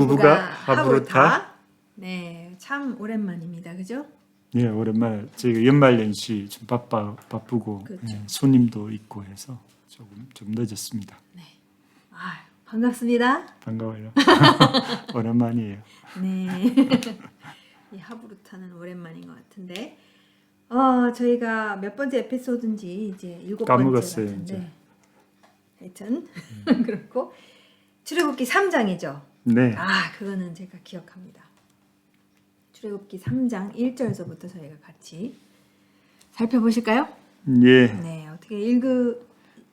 부부가 하부르타. 네, 참 오랜만입니다. 그죠? 예, 오랜만에 저희가 연말연시 좀 바쁘고 그렇죠. 예, 손님도 있고 해서 조금 좀 늦었습니다. 아, 반갑습니다. 반가워요. 오랜만이에요. 네. 이 하부르타는 오랜만인 것 같은데, 저희가 몇 번째 에피소드인지 이제 7번째 까먹었어요, 같은데, 이제. 하여튼 그렇고 출애굽기 3장이죠. 네, 그거는 제가 기억합니다. 출애굽기 3장 1절에서부터 저희가 같이 살펴보실까요? 예, 네, 어떻게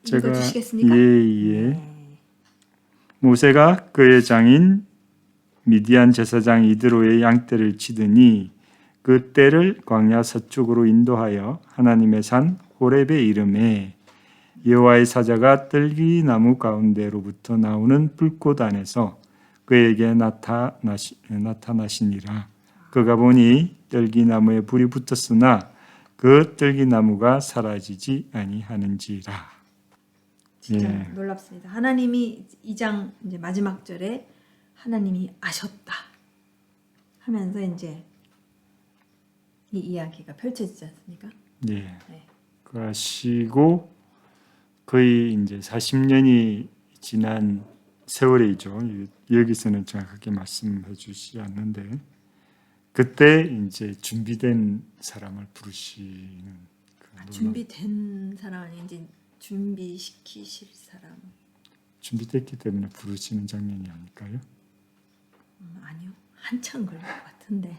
제가 읽어주시겠습니까? 예. 네. 모세가 그의 장인 미디안 제사장 이드로의 양떼를 치더니 그 떼를 광야 서쪽으로 인도하여 하나님의 산 호렙에 이르매 여호와의 사자가 뜰기나무 가운데로부터 나오는 불꽃 안에서 그에게 나타나시니라. 그가 보니 뜰기나무에 불이 붙었으나 그 뜰기나무가 사라지지 아니하는지라. 진짜 예. 놀랍습니다. 하나님이 2장 이제 마지막 절에 하나님이 아셨다 하면서 이제 이 이야기가 펼쳐지지 않습니까? 예. 네. 그 아시고 거의 이제 40년이 지난 세월이죠. 여기서는 정확하게 말씀해 주시지 않는데 그때 이제 준비된 사람을 부르시는 그 놀라운- 준비된 사람 아닌지 준비시키실 사람 준비됐기 때문에 부르시는 장면이 아닐까요? 아니요. 한참 걸릴 것 같은데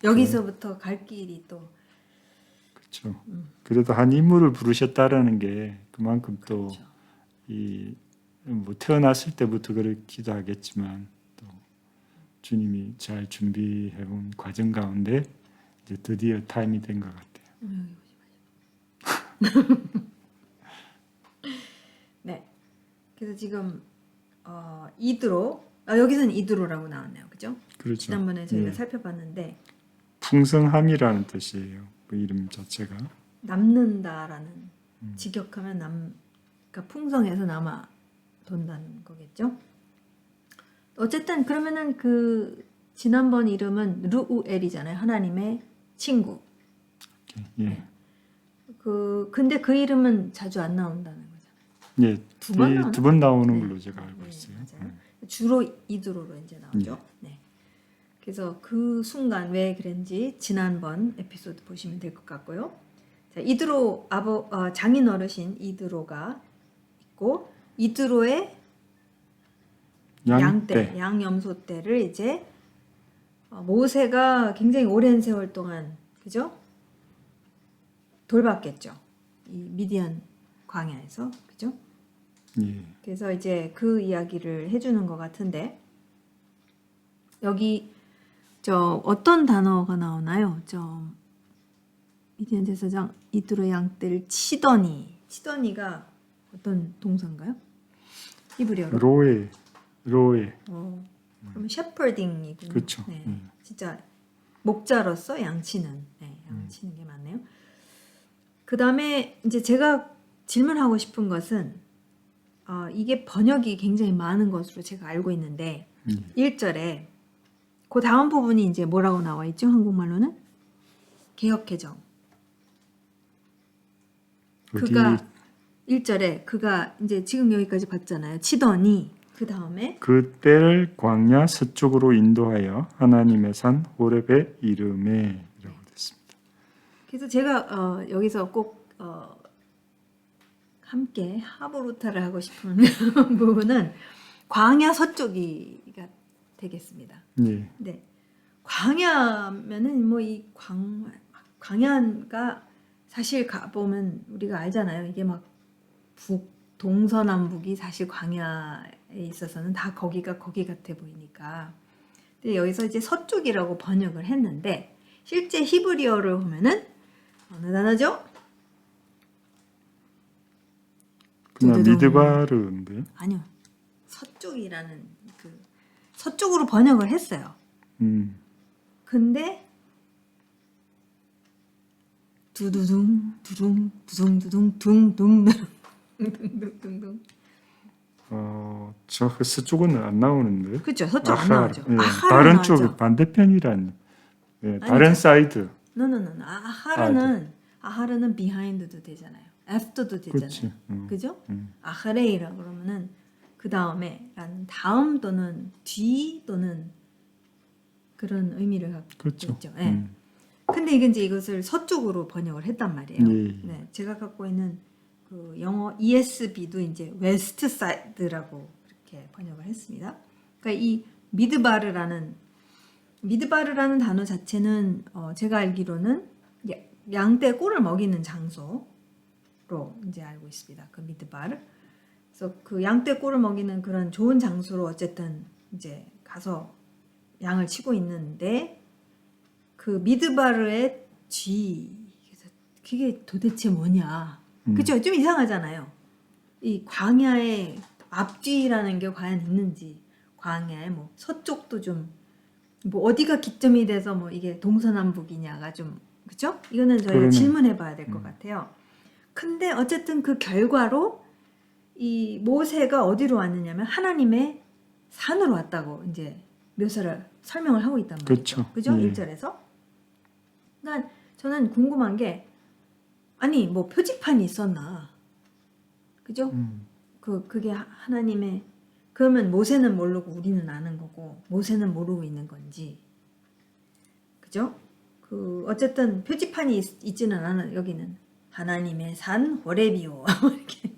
여기서부터 갈 길이 또 그렇죠. 그래도 한 인물을 부르셨다라는 게 그만큼 또 그렇죠. 이 뭐 태어났을 때부터 그렇기도 하겠지만 또 주님이 잘 준비해온 과정 가운데 이제 드디어 타임이 된 것 같아요. 여기 보지 마시고. 네. 그래서 지금 이드로 여기서는 이드로라고 나왔네요. 그죠? 그렇죠. 지난번에 저희가 예. 살펴봤는데 풍성함이라는 뜻이에요. 그 이름 자체가. 남는다라는 직역하면 그러니까 풍성해서 남아 돈다는 거겠죠. 어쨌든 그러면은 그 지난번 이름은 르우엘이잖아요. 하나님의 친구. 예. 근데 그 이름은 자주 안 나온다는 거잖아요. 예. 두 번 나오나? 두 번 나오는 네. 걸로 제가 알고 있어요. 맞아요. 주로 이드로로 이제 나오죠. 네. 그래서 그 순간 왜 그랬는지 지난번 에피소드 보시면 될 것 같고요. 자, 이드로 장인 어르신 이드로가 있고 이드로의 양떼. 양염소 떼를 이제 모세가 굉장히 오랜 세월 동안 그죠? 돌봤겠죠. 이 미디안 광야에서 그죠? 예. 그래서 이제 그 이야기를 해주는 것 같은데 여기 저 어떤 단어가 나오나요? 저 미디안 제사장 이드로 양떼를 치더니가 어떤 동사인가요? 히브리어로? 로에. 그러면 셰퍼딩이군요. 그렇죠. 네, 진짜 목자로서 양치는 양치는 게 맞네요. 그 다음에 이제 제가 질문하고 싶은 것은 이게 번역이 굉장히 많은 것으로 제가 알고 있는데 1절에 그 다음 부분이 이제 뭐라고 나와 있죠? 한국말로는 개역개정. 그가 1절에 그가 이제 지금 여기까지 봤잖아요. 치더니 그 다음에 그 떼를 광야 서쪽으로 인도하여 하나님의 산 호렙의 이름에라고 됐습니다. 그래서 제가 여기서 꼭 함께 하부르타를 하고 싶은 부분은 광야 서쪽이가 되겠습니다. 예. 네, 광야면은 뭐 이 광야가 사실 가 보면 우리가 알잖아요. 이게 막 동서남북이 사실 광야에 있어서는 다 거기가 거기 같아 보이니까. 근데 여기서 이제 서쪽이라고 번역을 했는데 실제 히브리어를 보면은 어느 단어죠? 그냥 두두둥. 미드바르인데. 아니요. 서쪽이라는 그 서쪽으로 번역을 했어요. 근데 두두둥 두둥 두둥 두둥 둥둥 둥둥둥둥 저 서쪽은 안 나오는데. 그렇죠. 서쪽 안 아하르. 나오죠. 예, 아하르 다른 나오죠. 쪽 반대편이란. 예, 아니죠. 다른 사이드. 노노노. 아하르는 behind도 되잖아요. after도 되잖아요. 그렇지. 그죠? 아하레이라 그러면은 그 다음에라는 다음 또는 뒤 또는 그런 의미를 갖고 그렇죠. 있죠. 예. 근데 이게 이제 이것을 서쪽으로 번역을 했단 말이에요. 예. 네, 제가 갖고 있는 그 영어 ESB도 이제 웨스트 사이드라고 이렇게 번역을 했습니다. 그러니까 이 미드바르라는 단어 자체는 제가 알기로는 양떼 꼴을 먹이는 장소로 이제 알고 있습니다. 그 미드바르. 그래서 그 양떼 꼴을 먹이는 그런 좋은 장소로 어쨌든 이제 가서 양을 치고 있는데 그 미드바르의 뒤 그게 도대체 뭐냐? 그죠? 좀 이상하잖아요. 이 광야의 앞뒤라는 게 과연 있는지, 광야의 뭐 서쪽도 좀 뭐 어디가 기점이 돼서 뭐 이게 동서남북이냐가 좀 그죠? 이거는 저희가 그러네. 질문해봐야 될 것 같아요. 근데 어쨌든 그 결과로 이 모세가 어디로 왔느냐면 하나님의 산으로 왔다고 이제 묘사를 설명을 하고 있단 말이죠. 그렇죠. 그죠? 예. 1절에서. 그러니까 저는 궁금한 게 아니 뭐 표지판이 있었나? 그죠? 그게 하나님의 그러면 모세는 모르고 우리는 아는 거고 모세는 모르고 있는 건지 그죠? 그 어쨌든 표지판이 있지는 않아 여기는 하나님의 산 호레비오 이렇게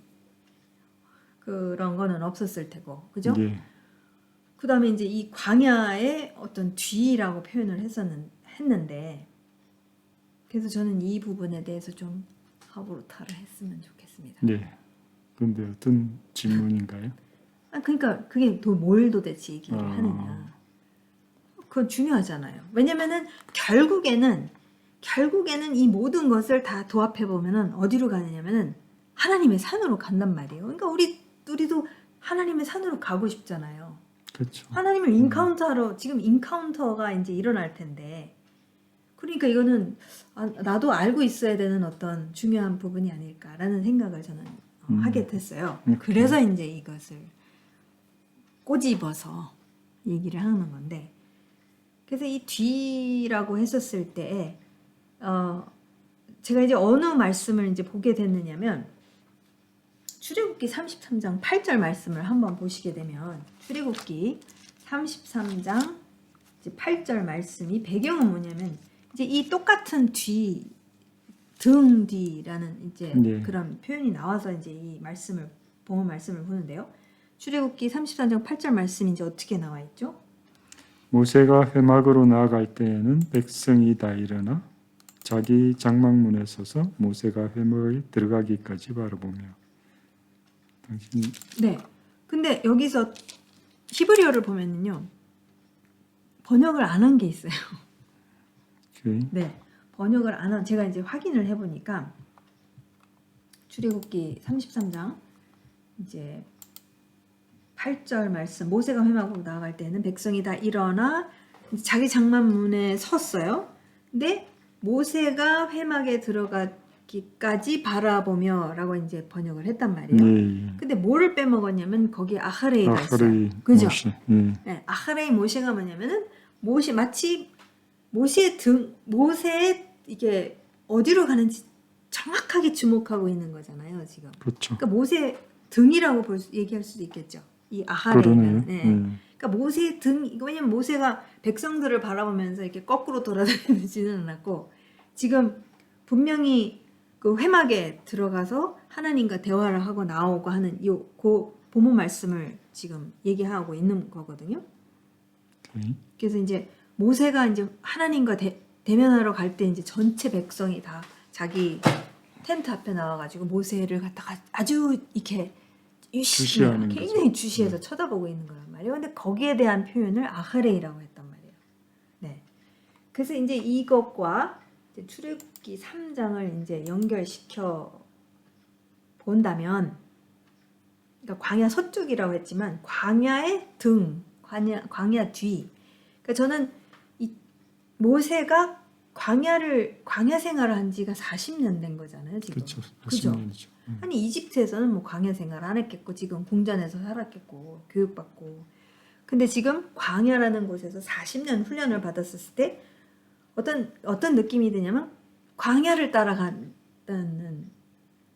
그런 거는 없었을 테고 그죠? 예. 그 다음에 이제 이 광야의 어떤 뒤라고 표현을 했는데 그래서 저는 이 부분에 대해서 좀 하부르타를 했으면 좋겠습니다. 네. 그런데 어떤 질문인가요? 그러니까 그게 뭘 도대체 얘기를 아. 하느냐. 그건 중요하잖아요. 왜냐면은 결국에는 이 모든 것을 다 도합해 보면은 어디로 가느냐면은 하나님의 산으로 간단 말이에요. 그러니까 우리도 하나님의 산으로 가고 싶잖아요. 그렇죠. 하나님을 인카운터하러 지금 인카운터가 이제 일어날 텐데 그러니까 이거는 나도 알고 있어야 되는 어떤 중요한 부분이 아닐까라는 생각을 저는 하게 됐어요. 그래서 이제 이것을 꼬집어서 얘기를 하는 건데 그래서 이 뒤라고 했었을 때 제가 이제 어느 말씀을 이제 보게 됐느냐면 출애굽기 33장 8절 말씀을 한번 보시게 되면 출애굽기 33장 8절 말씀이 배경은 뭐냐면 이제 이 똑같은 등 뒤라는 이제 네. 그런 표현이 나와서 이제 이 본문 말씀을 보는데요. 출애굽기 33장 8절 말씀이 이제 어떻게 나와 있죠? 모세가 회막으로 나아갈 때에는 백성이 다 일어나 자기 장막문에 서서 모세가 회막에 들어가기까지 바라보며 당신 네. 근데 여기서 히브리어를 보면은요. 번역을 안 한 게 있어요. 네. 번역을 안 한 제가 이제 확인을 해 보니까 출애굽기 33장 이제 8절 말씀 모세가 회막으로 나아갈 때는 백성이 다 일어나 자기 장막문에 섰어요. 근데 모세가 회막에 들어가기까지 바라보며라고 이제 번역을 했단 말이에요. 네. 근데 뭐를 빼먹었냐면 거기에 아하레이가 아하레이 있어요. 그죠? 모세. 예. 네, 아하레이 모세가 뭐냐면은 마치 모세의 이게 어디로 가는지 정확하게 주목하고 있는 거잖아요, 지금. 그렇죠. 그러니까 모세 등이라고 얘기할 수도 있겠죠. 이 그러네요. 아하레이는. 네. 그러니까 모세의 왜냐면 모세가 백성들을 바라보면서 이렇게 거꾸로 돌아다니지는 않았고 지금 분명히 그 회막에 들어가서 하나님과 대화를 하고 나오고 하는 그 본문 말씀을 지금 얘기하고 있는 거거든요. 그래서 이제 모세가 이제 하나님과 대면하러 갈 때 이제 전체 백성이 다 자기 텐트 앞에 나와가지고 모세를 갖다가 아주 이렇게 주시하는 굉장히 주시해서 쳐다보고 있는 거란 말이에요. 근데 거기에 대한 표현을 아하레이라고 했단 말이에요. 네. 그래서 이제 이것과 이제 출애굽기 3장을 이제 연결시켜 본다면, 그러니까 광야 서쪽이라고 했지만 광야의 광야 뒤. 그러니까 저는 이 모세가 광야 생활을 한 지가 40년 된 거잖아요, 지금. 그렇죠. 그죠? 40년이죠. 아니 이집트에서는 뭐 광야 생활 안 했겠고 지금 궁전에서 살았겠고 교육받고. 근데 지금 광야라는 곳에서 40년 훈련을 받았을 때 어떤 느낌이 드냐면 광야를 따라간다는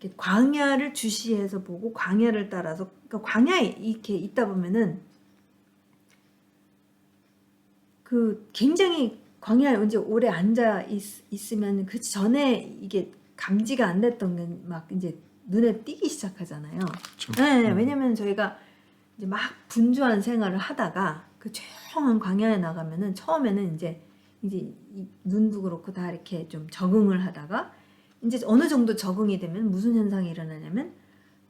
이렇게 광야를 주시해서 보고 광야를 따라서 그러니까 광야에 이렇게 있다 보면은 그 굉장히 광야에 이제 오래 앉아 있으면 그 전에 이게 감지가 안 됐던 게 막 이제 눈에 띄기 시작하잖아요. 그렇죠. 네, 왜냐면 저희가 이제 막 분주한 생활을 하다가 그 조용한 광야에 나가면은 처음에는 이제 이 눈도 그렇고 다 이렇게 좀 적응을 하다가 이제 어느 정도 적응이 되면 무슨 현상이 일어나냐면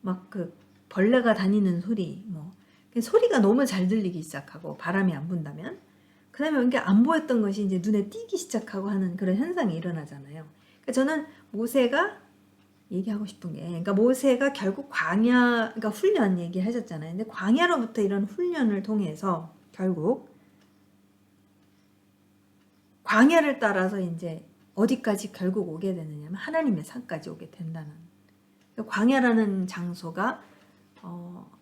막 그 벌레가 다니는 소리 뭐 소리가 너무 잘 들리기 시작하고 바람이 안 분다면 그다음에 이게 안 보였던 것이 이제 눈에 띄기 시작하고 하는 그런 현상이 일어나잖아요. 그러니까 저는 모세가 얘기하고 싶은 게, 그러니까 모세가 결국 광야, 그러니까 훈련 얘기하셨잖아요. 근데 광야로부터 이런 훈련을 통해서 결국 광야를 따라서 이제 어디까지 결국 오게 되느냐면 하나님의 산까지 오게 된다는. 그러니까 광야라는 장소가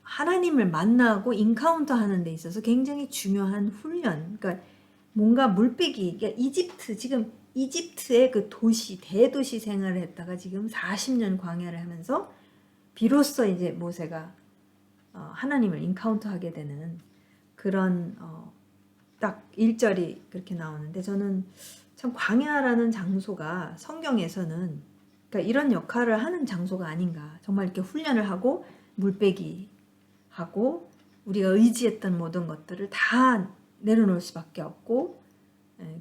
하나님을 만나고 인카운터 하는 데 있어서 굉장히 중요한 훈련. 그러니까 뭔가 물빼기, 그러니까 지금 이집트의 그 도시, 대도시 생활을 했다가 지금 40년 광야를 하면서 비로소 이제 모세가 하나님을 인카운터 하게 되는 그런 딱 1절이 그렇게 나오는데 저는 참 광야라는 장소가 성경에서는 그러니까 이런 역할을 하는 장소가 아닌가. 정말 이렇게 훈련을 하고 물빼기 하고 우리가 의지했던 모든 것들을 다 내려놓을 수밖에 없고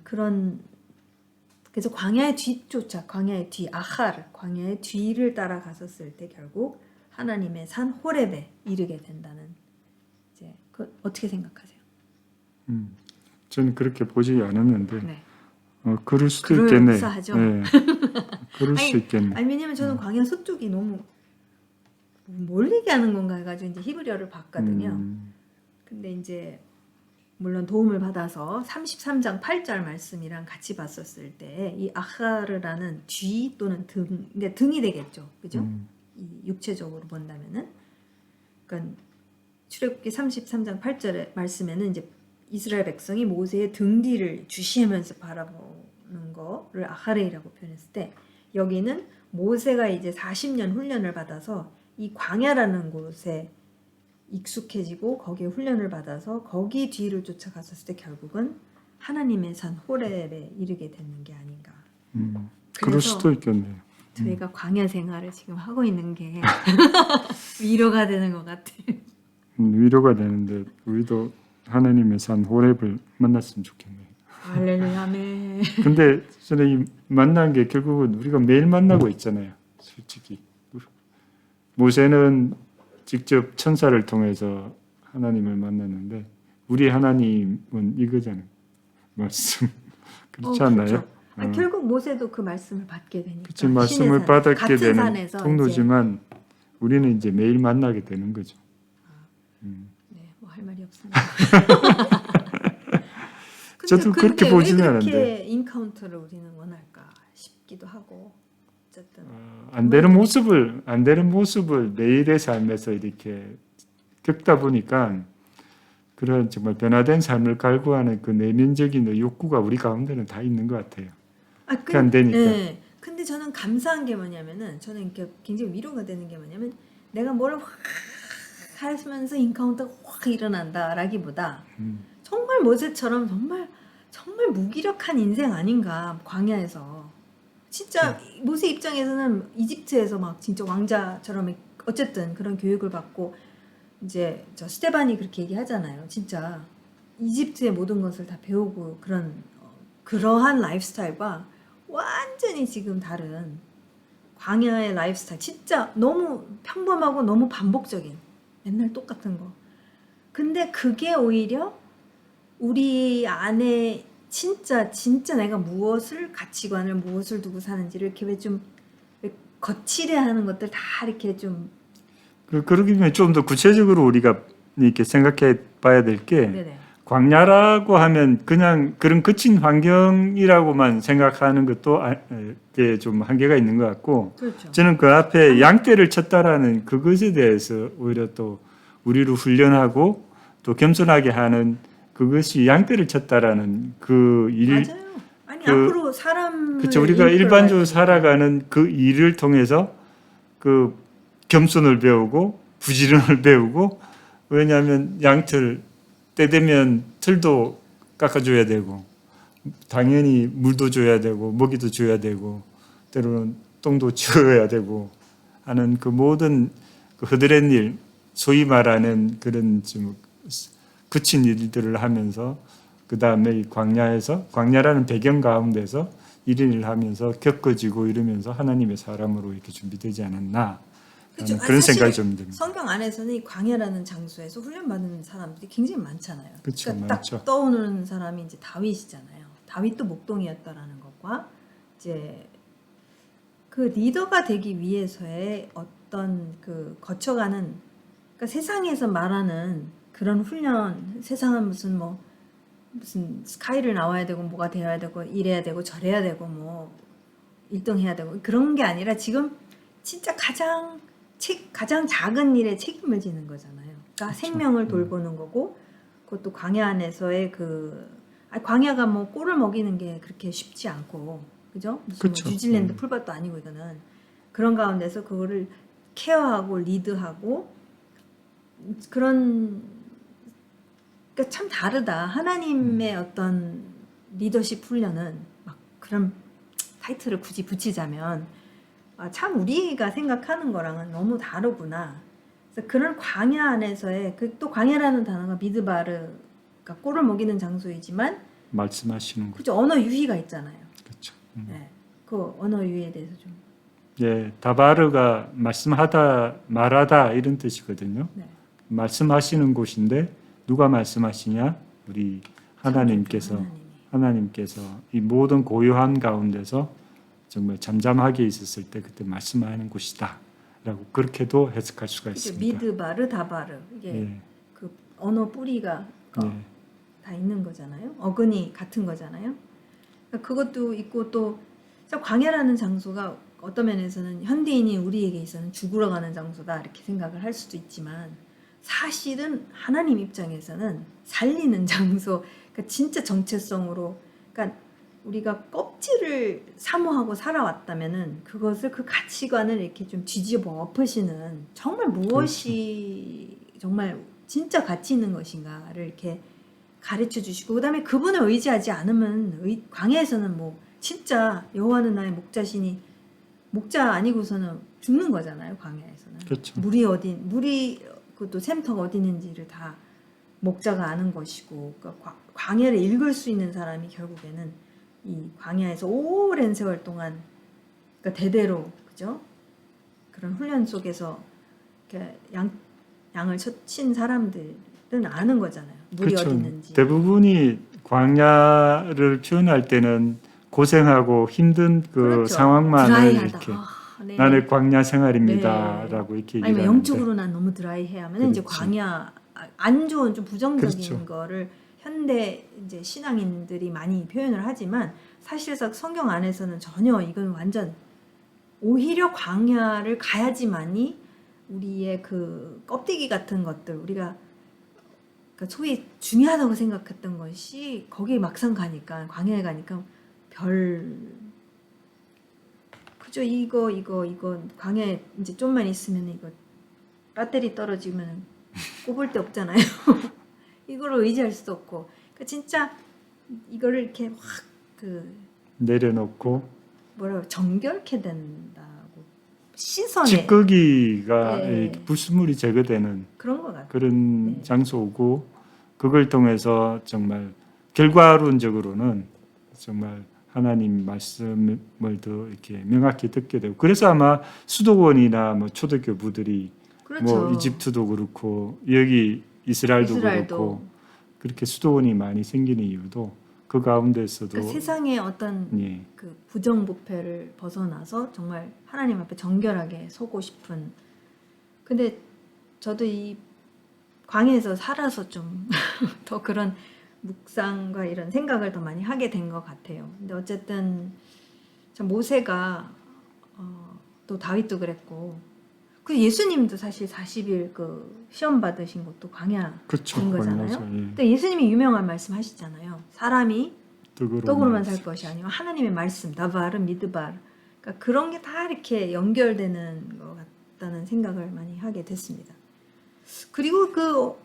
그런 그래서 광야의 광야의 뒤를 따라갔었을 때 결국 하나님의 산 호렙에 이르게 된다는 이제 어떻게 생각하세요? 저는 그렇게 보지 않았는데 네. 그럴 수도 있겠네요. 그럴싸하죠. 네. 그럴 수 있겠네. 아니 왜냐면 저는 광야 서쪽이 너무 뭘 얘기하는 건가 해가지고 이제 히브리어를 봤거든요. 근데 이제 물론 도움을 받아서 33장 8절 말씀이랑 같이 봤었을 때 이 아하르라는 뒤 또는 등, 그러니까 등이 되겠죠, 그죠? 이 육체적으로 본다면은, 그러니까 출애굽기 33장 8절의 말씀에는 이제 이스라엘 백성이 모세의 등 뒤를 주시하면서 바라보는 거를 아하레이라고 표현했을 때 여기는 모세가 이제 40년 훈련을 받아서 이 광야라는 곳에 익숙해지고 거기에 훈련을 받아서 거기 뒤를 쫓아갔었을 때 결국은 하나님의 산 호렙에 이르게 되는 게 아닌가. 그럴 수도 있겠네요. 저희가 광야 생활을 지금 하고 있는 게 위로가 되는 것 같아요. 위로가 되는데 우리도 하나님의 산 호렙을 만났으면 좋겠네요. 할렐루야, 아멘. 근데 저는 이 만난 게 결국은 우리가 매일 만나고 있잖아요. 솔직히 모세는 직접 천사를 통해서 하나님을 만났는데 우리 하나님은 이거잖아요. 말씀. 그렇지 않나요? 그렇죠. 결국 모세도 그 말씀을 받게 되니까. 그치, 말씀을 받게 되는 산에서 통로지만 우리는 이제 매일 만나게 되는 거죠. 네, 뭐 할 말이 없습니다. 저도 그렇게 보지는 않은데. 왜 그렇게 인카운터를 우리는 원할까 싶기도 하고. 어쨌든 안 되는 모습을 매일의 삶에서 이렇게 겪다 보니까 그런 정말 변화된 삶을 갈구하는 그 내면적인 욕구가 우리 가운데는 다 있는 것 같아요. 그게 안 되니까. 네. 근데 저는 감사한 게 뭐냐면은 저는 이렇게 굉장히 위로가 되는 게 뭐냐면 내가 뭘 확 하면서 인카운터가 확 일어난다라기보다 정말 모세처럼 정말 무기력한 인생 아닌가 광야에서 진짜 모세 입장에서는 이집트에서 막 진짜 왕자처럼 어쨌든 그런 교육을 받고 이제 저 스테반이 그렇게 얘기하잖아요. 진짜 이집트의 모든 것을 다 배우고 그러한 라이프스타일과 완전히 지금 다른 광야의 라이프스타일 진짜 너무 평범하고 너무 반복적인 맨날 똑같은 거. 근데 그게 오히려 우리 안에 진짜 내가 무엇을 가치관을 무엇을 두고 사는지를 이렇게 왜 좀 거칠해하는 것들 다 이렇게 좀 그러기 위해 좀 더 구체적으로 우리가 이렇게 생각해 봐야 될 게 네네. 광야라고 하면 그냥 그런 거친 환경이라고만 생각하는 것도 좀 한계가 있는 것 같고 그렇죠. 저는 그 앞에 양떼를 쳤다라는 그것에 대해서 오히려 또 우리를 훈련하고 또 겸손하게 하는 그것이 양떼를 쳤다라는 그 일, 맞아요. 아니 앞으로 사람을 그쵸 우리가 인프를 일반적으로 많이 살아가는 그 일을 통해서 그 겸손을 배우고 부지런을 배우고 왜냐하면 양털 때 되면 털도 깎아줘야 되고 당연히 물도 줘야 되고 먹이도 줘야 되고 때로는 똥도 치워야 되고 하는 그 모든 그 허드렛 일 소위 말하는 그런 좀 거친 일들을 하면서 그 다음에 이 광야라는 배경 가운데서 이런 일을 하면서 겪어지고 이러면서 하나님의 사람으로 이렇게 준비되지 않았나 그렇죠. 그런 사실 생각이 좀 듭니다. 성경 안에서는 이 광야라는 장소에서 훈련받는 사람들이 굉장히 많잖아요. 그렇죠, 그러니까 많죠. 딱 떠오르는 사람이 이제 다윗이잖아요. 다윗도 목동이었다라는 것과 이제 그 리더가 되기 위해서의 어떤 그 거쳐가는 그러니까 세상에서 말하는 그런 훈련, 세상은 무슨 스카이를 나와야 되고 뭐가 되어야 되고 이래야 되고 저래야 되고 뭐 1등 해야 되고 그런 게 아니라 지금 진짜 가장 작은 일에 책임을 지는 거잖아요. 그러니까 생명을 돌보는 거고 그것도 광야 안에서의 광야가 뭐 꼴을 먹이는 게 그렇게 쉽지 않고 그죠? 무슨 뭐 그쵸. 뉴질랜드 풀밭도 아니고 이거는 그런 가운데서 그거를 케어하고 리드하고 그런 그러니까 참 다르다. 하나님의 어떤 리더십 훈련은 막 그런 타이틀을 굳이 붙이자면 참 우리가 생각하는 거랑은 너무 다르구나. 그래서 그런 광야 안에서의 또 광야라는 단어가 미드바르 그러니까 꼴을 먹이는 장소이지만 말씀하시는 거. 그죠 언어 유희가 있잖아요. 그렇죠. 네, 그 언어 유희에 대해서 좀. 예, 다바르가 말씀하다 말하다 이런 뜻이거든요. 네. 말씀하시는 곳인데 누가 말씀하시냐? 우리 하나님께서 하나님이. 이 모든 고요한 가운데서 정말 잠잠하게 있었을 때 그때 말씀하는 곳이다라고 그렇게도 해석할 수가 그죠, 있습니다. 미드바르 다바르 이게 예, 그 언어 뿌리가 예, 다 있는 거잖아요. 어근이 같은 거잖아요. 그러니까 그것도 있고 또 광야라는 장소가 어떤 면에서는 현대인이 우리에게 있어서는 죽으러 가는 장소다 이렇게 생각을 할 수도 있지만 사실은 하나님 입장에서는 살리는 장소, 그러니까 진짜 정체성으로, 그러니까 우리가 껍질을 사모하고 살아왔다면은 그것을 그 가치관을 이렇게 좀 뒤집어 엎으시는 정말 무엇이 정말 진짜 가치 있는 것인가를 이렇게 가르쳐 주시고 그다음에 그분을 의지하지 않으면 광야에서는 뭐 진짜 여호와는 나의 목자시니 목자 아니고서는 죽는 거잖아요. 광야에서는 그렇죠. 물이 그것도 샘터가 어디 있는지를 다 목자가 아는 것이고 그러니까 광야를 읽을 수 있는 사람이 결국에는 이 광야에서 오랜 세월 동안 그러니까 대대로 그죠? 그런 훈련 속에서 이렇게 양을 친 사람들은 아는 거잖아요. 물이 그렇죠. 어디 있는지. 대부분이 광야를 표현할 때는 고생하고 힘든 그 그렇죠. 상황만을 드라이하다. 이렇게 네. 나는 광야 생활입니다라고 이렇게 아니면 얘기하는데 영적으로 난 너무 드라이해 하면 이제 그렇지. 광야 안 좋은 좀 부정적인 그렇죠. 거를 현대 이제 신앙인들이 많이 표현을 하지만 사실상 성경 안에서는 전혀 이건 완전 오히려 광야를 가야지만이 우리의 그 껍데기 같은 것들 우리가 그러니까 소위 중요하다고 생각했던 것이 거기에 막상 가니까 광야에 가니까 그죠 이거 광야에 이제 좀만 있으면 이거 배터리 떨어지면 꼽을 데 없잖아요. 이거를 의지할 수도 없고 그러니까 진짜 이거를 이렇게 확 내려놓고 정결케 된다고 시선에 찌꺼기가 네. 불순물이 제거되는 그런 것 같아요. 그런 네. 장소고 그걸 통해서 정말 결과론적으로는 정말 하나님 말씀을 더 이렇게 명확히 듣게 되고 그래서 아마 수도원이나 뭐 초대교부들이 그렇죠. 뭐 이집트도 그렇고 여기 이스라엘도 그렇고 그렇게 수도원이 많이 생기는 이유도 그 가운데서도 그러니까 세상의 어떤 예, 그 부정부패를 벗어나서 정말 하나님 앞에 정결하게 서고 싶은. 근데 저도 이 광야에서 살아서 좀 더 그런 묵상과 이런 생각을 더 많이 하게 된 것 같아요. 근데 어쨌든 참 모세가 또 다윗도 그랬고 그 예수님도 사실 40일 그 시험 받으신 것도 광야인 그렇죠. 거잖아요. 광야죠. 예. 근데 예수님이 유명한 말씀 하시잖아요. 사람이 떡으로만 떡으로만 살 것이 아니고 하나님의 말씀, 나바르, 미드바르. 그러니까 그런 게 다 이렇게 연결되는 것 같다는 생각을 많이 하게 됐습니다. 그리고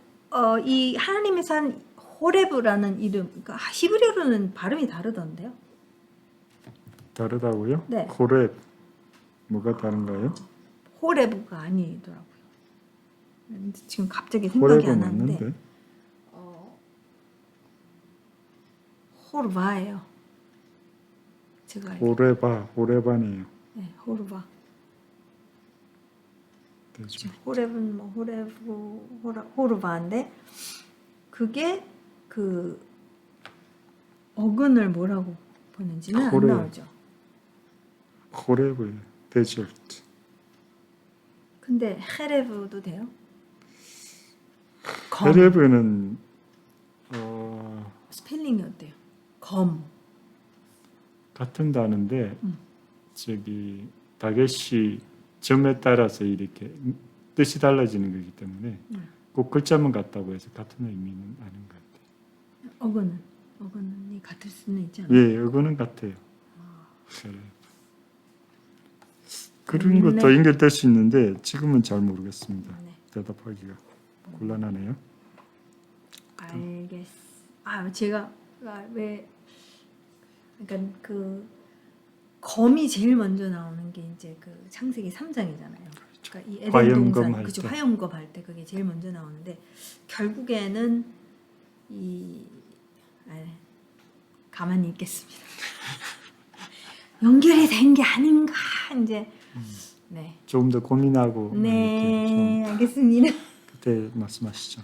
이 하나님의 산 호레브라는 이름, 그러니까 히브리어로는 발음이 다르던데요. 다르다고요? 네. 호렙 뭐가 다른가요? 호레브가 아니더라고요. 지금 갑자기 생각이 호렙은 안 나는데 맞는데. 호르바예요. 제가 알기로. 호레바네요. 네, 호르바. 되죠. 호렙은 뭐 호르바인데 그게 그 어근을 뭐라고 보는지는 안 호렙. 나오죠. 호렙을 데저트. 근데 헤레브도 돼요? 호렙은 스펠링이 어때요? 검. 같은 단어인데 음. 저기 다게시 점에 따라서 이렇게 뜻이 달라지는 거기 때문에 꼭 글자만 같다고 해서 같은 의미는 아닌 것 같아요. 어근이 같을 수는 있지 않아요? 예, 이거는 같아요. 그래. 그런 것도 네. 연결될 수 있는데 지금은 잘 모르겠습니다. 네. 대답하기가 곤란하네요. 알겠어. 제가 왜 그러니까 그 검이 제일 먼저 나오는 게 이제 그 창세기 3장이잖아요. 그러니까 이 에덴 화염검 동산, 할 그죠? 때. 화염검 할 때 그게 제일 먼저 나오는데 결국에는 가만히 있겠습니다. 연결이 된 게 아닌가 이제 네. 조금 더 고민하고 이렇게 좀 네, 알겠습니다. 그때 말씀하시죠.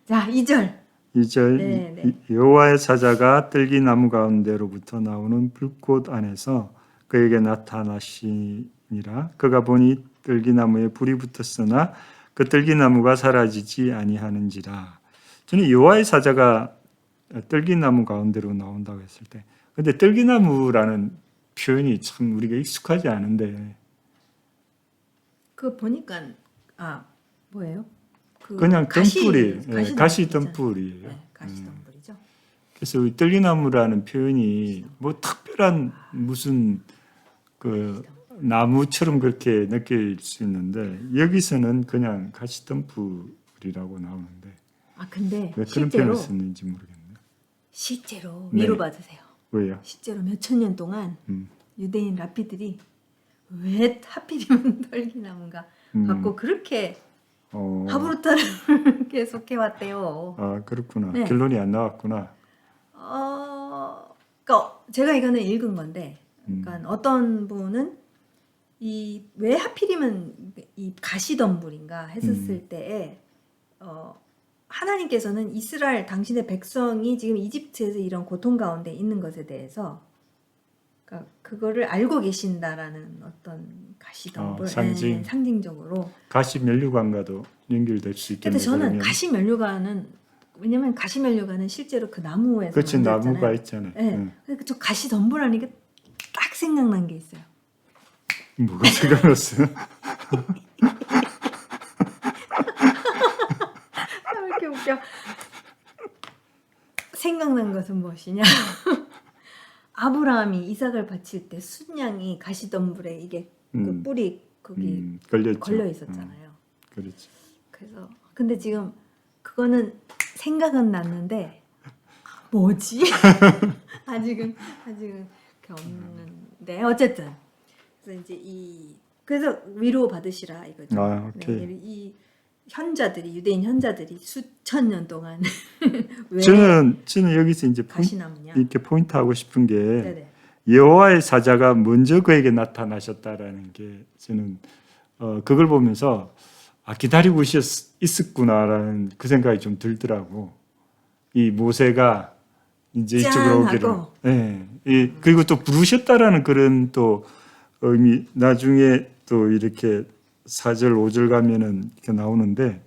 자, 2절. 2절 네, 네. 여호와의 사자가 뜰기나무 가운데로부터 나오는 불꽃 안에서 그에게 나타나시니라. 그가 보니 뜰기나무에 불이 붙었으나 그 뜰기나무가 사라지지 아니하는지라. 저는 여호와의 사자가 뜰기나무 가운데로 나온다고 했을 때 근데 뜰기나무라는 표현이 참 우리가 익숙하지 않은데 그 보니까 뭐예요? 그 그냥 덤불이에요. 가시 덤불이잖아요. 덤불이에요. 네, 가시 덤불이죠. 그래서 이 뜰기나무라는 표현이 뭐 특별한 무슨 그 나무처럼 그렇게 느낄 수 있는데 여기서는 그냥 가시 덤불이라고 나오는데 근데 왜 그런 표현을 썼는지 모르겠네. 실제로 네. 위로받으세요. 왜요? 실제로 몇천 년 동안 음. 유대인 랍비들이 왜 하필이면 덜기나무가 갖고 그렇게 하브루타를 계속 해왔대요. 그렇구나. 네. 결론이 안 나왔구나. 그러니까 제가 이거는 읽은 건데, 그러니까 어떤 분은 왜 하필이면 이 가시덤불인가 했었을 때에 하나님께서는 이스라엘 당신의 백성이 지금 이집트에서 이런 고통 가운데 있는 것에 대해서 그러니까 그거를 알고 계신다라는 어떤 가시덤불 상징. 상징적으로. 가시 면류관과도 연결될 수 있겠네요. 근데 저는 그러면. 가시 면류관은 왜냐면 가시 면류관은 실제로 그 나무에서 그렇지 만들었잖아요. 나무가 있잖아요. 네. 그러니까 저 가시 덤불하니까 딱 생각난 게 있어요. 뭐가 생각났어요? 왜 이렇게 웃겨? 생각난 것은 무엇이냐? 아브라함이 이삭을 바칠 때 순양이 가시덤불에 이게 그 뿌리 거기 걸려 있었잖아요. 그렇지. 그래서 근데 지금 그거는 생각은 났는데 뭐지? 아직은 그게 없는데 어쨌든 그래서 이제 그래서 위로 받으시라 이거죠. 오케이. 네, 이 현자들이 유대인 현자들이 수천 년 동안 왜 저는 여기서 이제 가시나무냐? 이렇게 포인트 하고 싶은 게 네네. 여호와의 사자가 먼저 그에게 나타나셨다라는 게 저는 그걸 보면서 기다리고 있었구나라는 그 생각이 좀 들더라고. 이 모세가 이제 이쪽으로 오기로. 네. 그리고 또 부르셨다라는 그런 또 의미 나중에 또 이렇게 4절 5절 가면은 이렇게 나오는데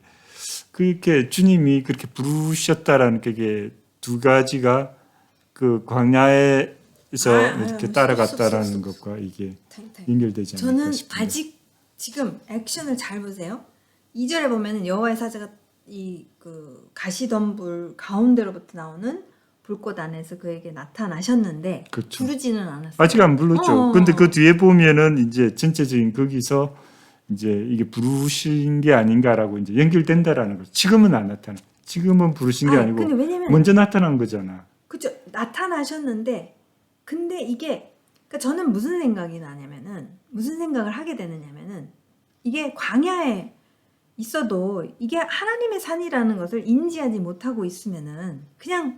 그렇게 주님이 그렇게 부르셨다라는 그게 두 가지가 그 광야에서 이렇게 따라갔다라는 것과 이게 연결되지 않을까 저는 싶은데. 아직 지금 액션을 잘 보세요. 2절에 보면은 여호와의 사자가 이 그 가시덤불 가운데로부터 나오는 불꽃 안에서 그에게 나타나셨는데 그렇죠. 부르지는 않았어요. 아직 안 불렀죠. 어. 근데 그 뒤에 보면은 이제 전체적인 거기서 이제 이게 부르신 게 아닌가라고 이제 연결된다라는 거죠. 지금은 안 나타나. 지금은 부르신 게 아니고 근데 왜냐면 먼저 나타난 거잖아. 그죠, 나타나셨는데 근데 이게 그러니까 저는 무슨 생각이 나냐면은 무슨 생각을 하게 되느냐면은 이게 광야에 있어도 이게 하나님의 산이라는 것을 인지하지 못하고 있으면은 그냥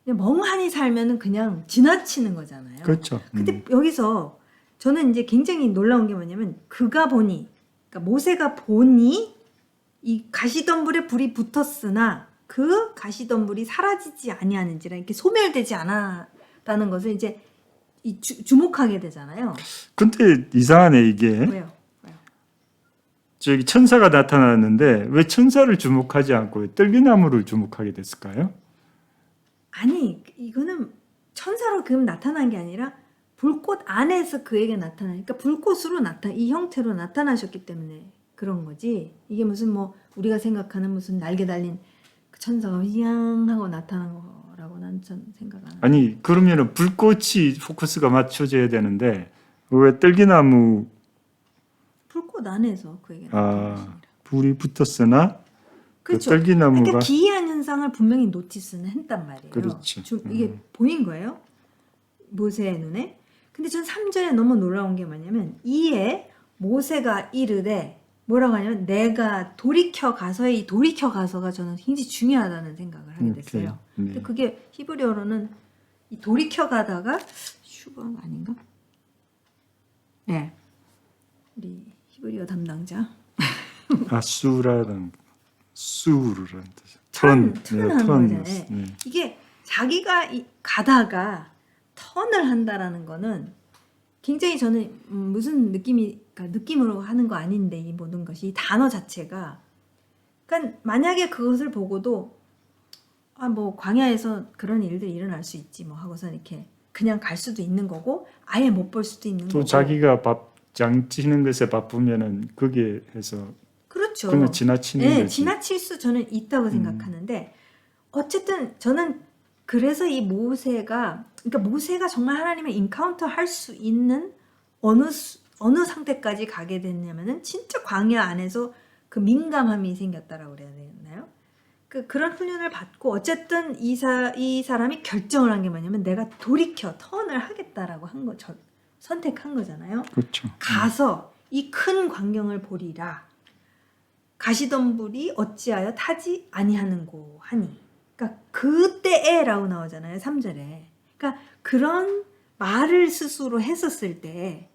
멍하니 살면은 그냥 지나치는 거잖아요. 그렇죠. 근데 여기서 저는 이제 굉장히 놀라운 게 뭐냐면 그가 보니 그러니까 모세가 보니 이 가시덤불에 불이 붙었으나 그 가시덤불이 사라지지 아니하는지라 이렇게 소멸되지 않았다는 것을 이제 주목하게 되잖아요. 근데 이상하네 이게. 왜요? 저기 천사가 나타났는데 왜 천사를 주목하지 않고 왜 떨기나무를 주목하게 됐을까요? 아니 이거는 천사로 그럼 나타난 게 아니라 불꽃 안에서 그에게 나타나니까 불꽃으로 이 형태로 나타나셨기 때문에 그런 거지. 이게 무슨 뭐 우리가 생각하는 무슨 날개 달린 그 천사가 휘양 하고 나타난 거라고 난 전 생각 안 해요. 아니 그러면은 불꽃이 포커스가 맞춰져야 되는데 왜 떨기나무 불꽃 안에서 그에게 나타나십니다. 불이 붙었으나 그렇죠. 그 떨기나무가 그러니까 기이한 현상을 분명히 노티스는 했단 말이에요. 그렇지. 이게 보인 거예요. 모세의 눈에. 근데 전 3절에 너무 놀라운 게 뭐냐면 이에 모세가 이르되 뭐라고 하냐면 내가 돌이켜 가서의 이 돌이켜 가서가 저는 굉장히 중요하다는 생각을 하게 됐어요. 네. 근데 그게 히브리어로는 이 돌이켜 가다가 슈방 아닌가? 네. 우리 히브리어 담당자 수라는 수르라는 뜻. 턴하는 턴. 거잖아요. 네. 이게 자기가 가다가 턴을 한다라는 거는 굉장히 저는 무슨 느낌으로 하는 거 아닌데 이 모든 것이 이 단어 자체가 그러니까 만약에 그것을 보고도 뭐 광야에서 그런 일들이 일어날 수 있지 뭐 하고서 이렇게 그냥 갈 수도 있는 거고 아예 못 볼 수도 있는 또 거고 자기가 장치는 것에 바쁘면은 거기에 해서 그렇죠. 그냥 지나치는 네, 거지. 지나칠 수 저는 있다고 생각하는데 어쨌든 저는 그래서 이 모세가 그러니까 모세가 정말 하나님을 인카운터 할 수 있는 어느 상태까지 가게 됐냐면은 진짜 광야 안에서 그 민감함이 생겼다라고 그래야 되나요? 그런 훈련을 받고 어쨌든 이 사람이 결정을 한 게 뭐냐면 내가 돌이켜 턴을 하겠다라고 한 거 선택한 거잖아요. 그렇죠. 가서 이 큰 광경을 보리라. 가시덤불이 어찌하여 타지 아니하는고 하니. 그러니까 그때에라고 나오잖아요. 3절에. 그러니까 그런 말을 스스로 했었을 때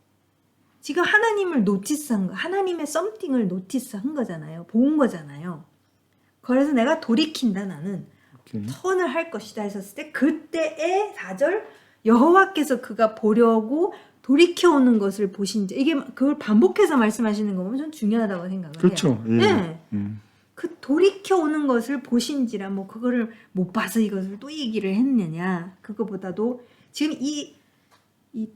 지금 하나님을 노티스한 거, 하나님의 썸띵을 노티스한 거잖아요. 본 거잖아요. 그래서 내가 돌이킨다 나는 오케이. 턴을 할 것이다 했었을 때 그때에 4절 여호와께서 그가 보려고 돌이켜오는 것을 보신지 이게 그걸 반복해서 말씀하시는 거 보면 좀 중요하다고 생각을 그렇죠. 해요. 예. 네. 그 돌이켜오는 것을 보신지라 뭐 그거를 못 봐서 이것을 또 얘기를 했느냐 그거보다도 지금 이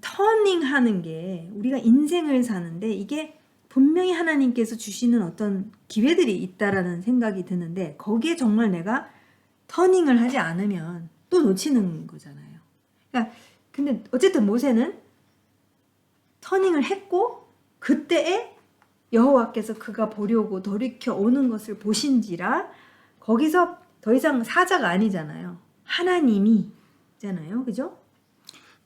터닝 하는 게 우리가 인생을 사는데 이게 분명히 하나님께서 주시는 어떤 기회들이 있다라는 생각이 드는데 거기에 정말 내가 터닝을 하지 않으면 또 놓치는 거잖아요. 그러니까 근데 어쨌든 모세는 터닝을 했고 그때에 여호와께서 그가 보려고 돌이켜 오는 것을 보신지라 거기서 더 이상 사자가 아니잖아요. 하나님이잖아요. 그죠?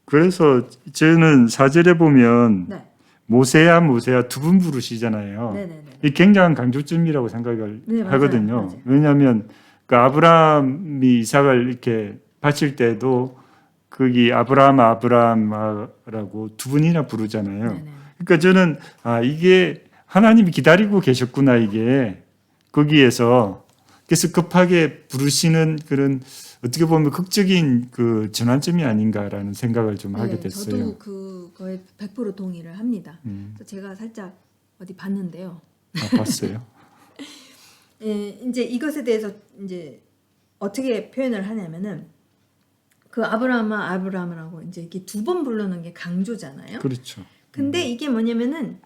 그래서 저는 4절에 보면 네. 모세야 두 분 부르시잖아요. 네네네. 이 굉장한 강조점이라고 생각을 네, 맞아요. 하거든요. 맞아요. 왜냐하면 그 아브라함이 이삭을 이렇게 바칠 때도 거기 아브라함라고 두 분이나 부르잖아요. 네네. 그러니까 저는 이게 하나님이 기다리고 계셨구나 이게 거기에서 그래서 급하게 부르시는 그런 어떻게 보면 극적인 그 전환점이 아닌가라는 생각을 좀 하게 됐어요. 저도 그거에 100% 동의를 합니다. 음. 그래서 제가 살짝 어디 봤는데요. 봤어요. 이제 이것에 대해서 이제 어떻게 표현을 하냐면은 그 아브라함이라고 이제 이렇게 두 번 부르는 게 강조잖아요. 그렇죠. 근데 이게 뭐냐면은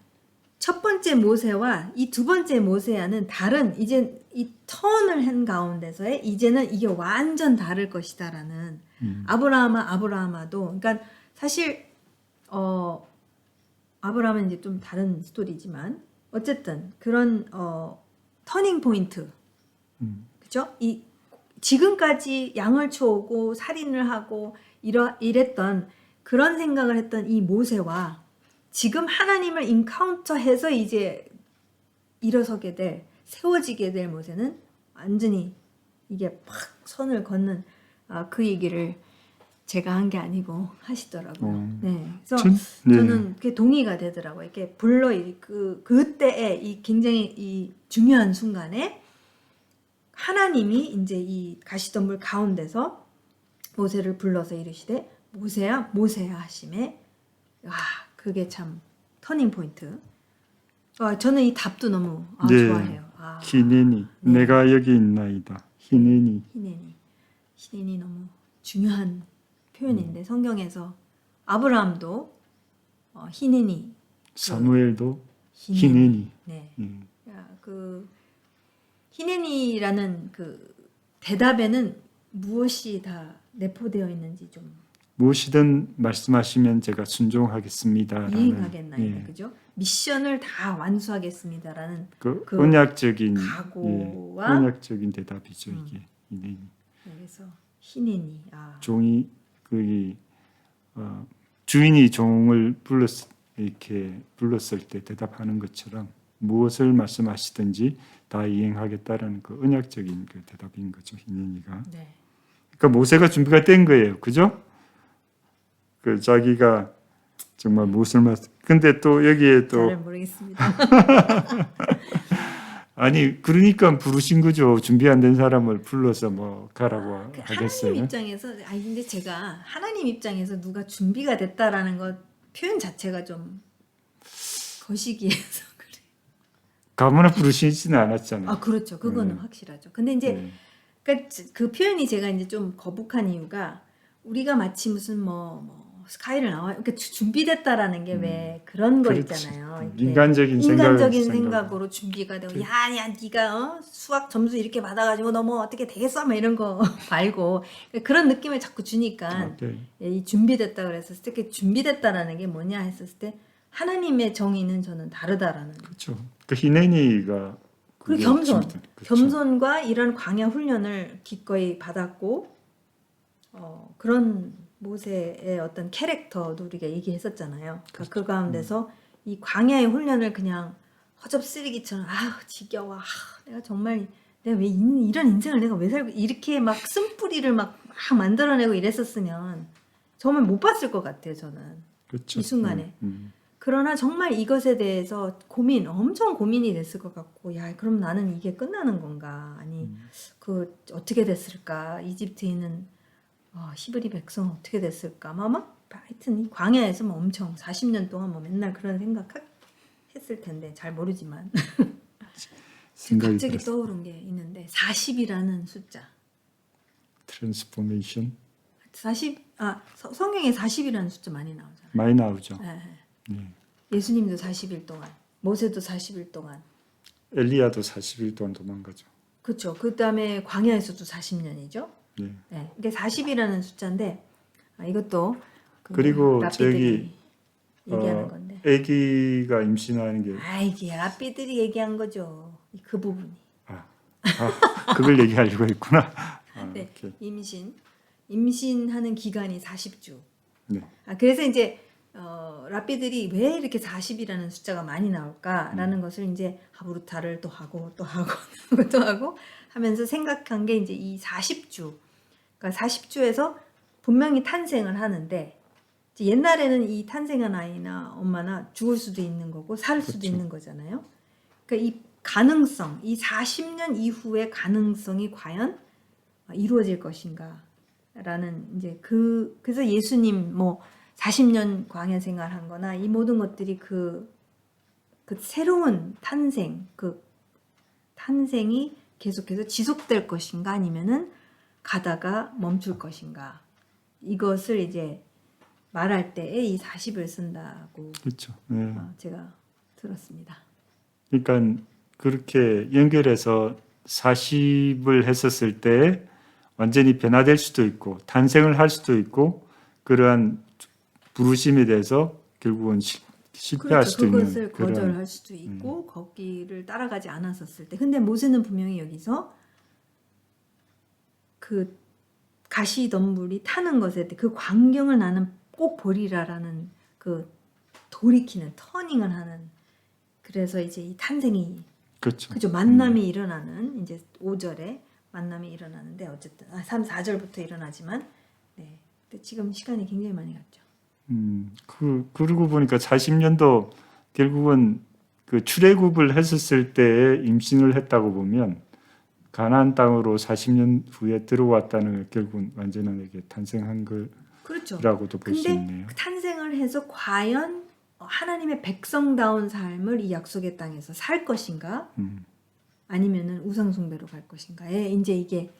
첫 번째 모세와 이 두 번째 모세와는 다른 이제 이 턴을 한 가운데서의 이제는 이게 완전 다를 것이다라는 아브라함아도 그러니까 사실 아브라함은 이제 좀 다른 스토리지만 어쨌든 그런 터닝 포인트 그죠? 이 지금까지 양을 쳐오고 살인을 하고 이랬던 그런 생각을 했던 이 모세와 지금 하나님을 인카운터해서 이제 일어서게 될 세워지게 될 모세는 완전히 이게 팍 선을 걷는 그 얘기를 제가 한 게 아니고 하시더라고요. 네, 그래서 저는 그게 동의가 되더라고요. 이렇게 그때에 이 굉장히 이 중요한 순간에 하나님이 이제 이 가시덤불 가운데서 모세를 불러서 이르시되 모세야 모세야 하심에 그게 참 터닝 포인트. 저는 이 답도 너무 좋아해요. 히네니 내가 여기 있나이다. 히네니 히네니 너무 중요한 표현인데 성경에서 아브라함도 히네니 사무엘도 히네니. 네. 그 히네니라는 그 대답에는 무엇이 다 내포되어 있는지 좀 무엇이든 말씀하시면 제가 순종하겠습니다. 이행하겠나이다. 그죠? 미션을 다 그 완수하겠습니다라는 그 언약적인 각오와 언약적인 대답이죠. 이게 히네니. 그래서 히네니 종이 주인이 종을 이렇게 불렀을 때 대답하는 것처럼 무엇을 말씀하시든지 다 이행하겠다라는 그 언약적인 그 대답인 거죠. 히네니가. 네. 그러니까 모세가 준비가 된 거예요. 그죠? 그 자기가 정말 무엇을 근데 또 여기에 또 잘 모르겠습니다. 아니 그러니까 부르신 거죠. 준비 안 된 사람을 불러서 뭐 가라고 하겠어요. 하나님 입장에서 근데 제가 하나님 입장에서 누가 준비가 됐다라는 것 표현 자체가 좀 거시기해서 그래. 가문을 부르시지는 않았잖아요. 그렇죠. 그거는 확실하죠. 근데 이제 그러니까 그 표현이 제가 이제 좀 거북한 이유가 우리가 마치 무슨 뭐 스카이를 나와 그러니까 준비됐다라는 게 왜 그런 거 있잖아요. 인간적인 생각으로 준비가 되고 야 네가 수학 점수 이렇게 받아가지고 너 뭐 어떻게 되겠어? 뭐 이런 거 말고 그런 느낌을 자꾸 주니까 이 준비됐다 그래서 특히 준비됐다라는 게 뭐냐 했었을 때 하나님의 정의는 저는 다르다라는. 그렇죠. 그 히네니가 그리고 겸손과 이런 광야 훈련을 기꺼이 받았고 그런 모세의 어떤 캐릭터도 우리가 얘기했었잖아요. 그러니까 그 가운데서 이 광야의 훈련을 그냥 허접 쓰레기처럼 지겨워. 내가 정말 내가 왜 이런 인생을 내가 왜 살고 이렇게 막 쓴뿌리를 막 만들어내고 이랬었으면 정말 못 봤을 것 같아요. 저는 그렇죠. 이 순간에. 그러나 정말 이것에 대해서 엄청 고민이 됐을 것 같고, 그럼 나는 이게 끝나는 건가? 아니, 어떻게 됐을까? 이집트인은 히브리 백성 어떻게 됐을까? 하여튼 이 광야에서 엄청 40년 동안 맨날 그런 생각했을 텐데 잘 모르지만 갑자기 떠오른 게 있는데 40이라는 숫자. 트랜스포메이션. 40 성경에 40이라는 숫자 많이 나오잖아요. 많이 나오죠. 네. 예수님도 40일 동안, 모세도 40일 동안, 엘리야도 40일 동안 도망가죠. 그렇죠. 그다음에 광야에서도 40년이죠. 네. 이게 40이라는 숫자인데 이것도 그리고 랍비들이 얘기하는 건데. 아기가 임신하는 게 이게 랍비들이 얘기한 거죠. 그 부분이. 그걸 얘기하려고 했구나. 네. 임신하는 기간이 40주. 네. 그래서 이제 랍비들이 왜 이렇게 40이라는 숫자가 많이 나올까라는 것을 이제 하브루타를 또 하고 또 하고 하면서 생각한 게 이제 이 40주. 그러니까 40주에서 분명히 탄생을 하는데 옛날에는 이 탄생한 아이나 엄마나 죽을 수도 있는 거고 살 수도 있는 거잖아요. 그러니까 이 가능성, 이 40년 이후의 가능성이 과연 이루어질 것인가라는 이제 그래서 예수님 40년 광야 생활한 거나 이 모든 것들이 그 새로운 탄생이 계속해서 지속될 것인가 아니면은 가다가 멈출 것인가 이것을 이제 말할 때에 이 40을 쓴다고 그렇죠. 예. 제가 들었습니다. 그러니까 그렇게 연결해서 40을 했었을 때 완전히 변화될 수도 있고 탄생을 할 수도 있고 그러한 부르심에 대해서 결국은 실패할 그렇죠. 수도 그것을 있는 그런 거절할 수도 있고 거기를 따라가지 않았었을 때. 근데 모세는 분명히 여기서 그 가시덤불이 타는 것에 대해 그 광경을 나는 꼭 보리라라는 그 돌이키는 터닝을 하는 그래서 이제 이 탄생이 그렇죠. 그죠 만남이 일어나는 이제 5절에 만남이 일어나는데 어쨌든 3, 4절부터 일어나지만 네. 근데 지금 시간이 굉장히 많이 갔죠. 그러고 보니까 40년도 결국은 그 출애굽을 했었을 때에 임신을 했다고 보면 가나안 땅으로 40년 후에 들어왔다는 게 결국은 완전하게 탄생한 그렇죠. 거라고도 볼 수 근데 있네요. 그 탄생을 해서 과연 하나님의 백성다운 삶을 이 약속의 땅에서 살 것인가 아니면은 우상숭배로 갈 것인가에 이제 이게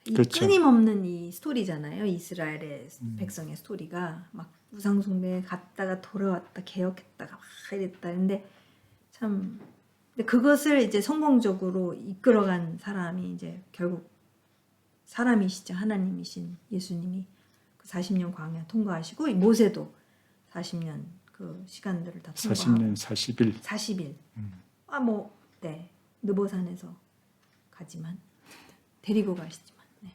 이 그렇죠. 끊임없는 이 스토리잖아요. 이스라엘의 백성의 스토리가 막 우상숭배 갔다가 돌아왔다 개혁했다가 막 이랬다. 근데 참 근데 그것을 이제 성공적으로 이끌어간 사람이 이제 결국 사람이시죠. 하나님이신 예수님이 그 40년 광야 통과하시고 이 모세도 40년 그 시간들을 다 통과하고 40년 40일 40일. 네. 느보산에서 가지만 데리고 가시지만. 네.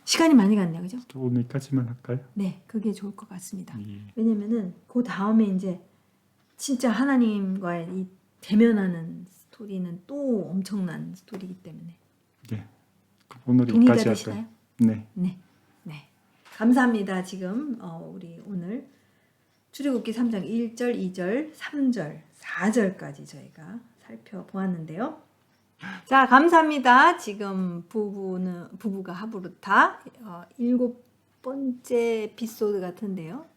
시간이 많이 갔네요. 그죠? 또 오늘까지만 할까요? 네. 그게 좋을 것 같습니다. 예. 왜냐면은 그 다음에 이제 진짜 하나님과의 이 대면하는 스토리는 또 엄청난 스토리이기 때문에. 예. 오늘 동의가 여기까지 되시나요? 할까요? 네. 네. 네. 감사합니다. 지금 우리 오늘 출애굽기 3장 1절, 2절, 3절, 4절까지 저희가 살펴보았는데요. 자, 감사합니다. 지금 부부가 하부르타 7번째 에피소드 같은데요.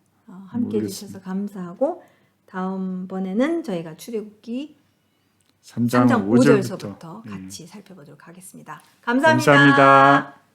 함께 해주셔서 감사하고 다음번에는 저희가 출애굽기 3장 5절서부터 5절부터 같이 살펴보도록 하겠습니다. 감사합니다. 감사합니다.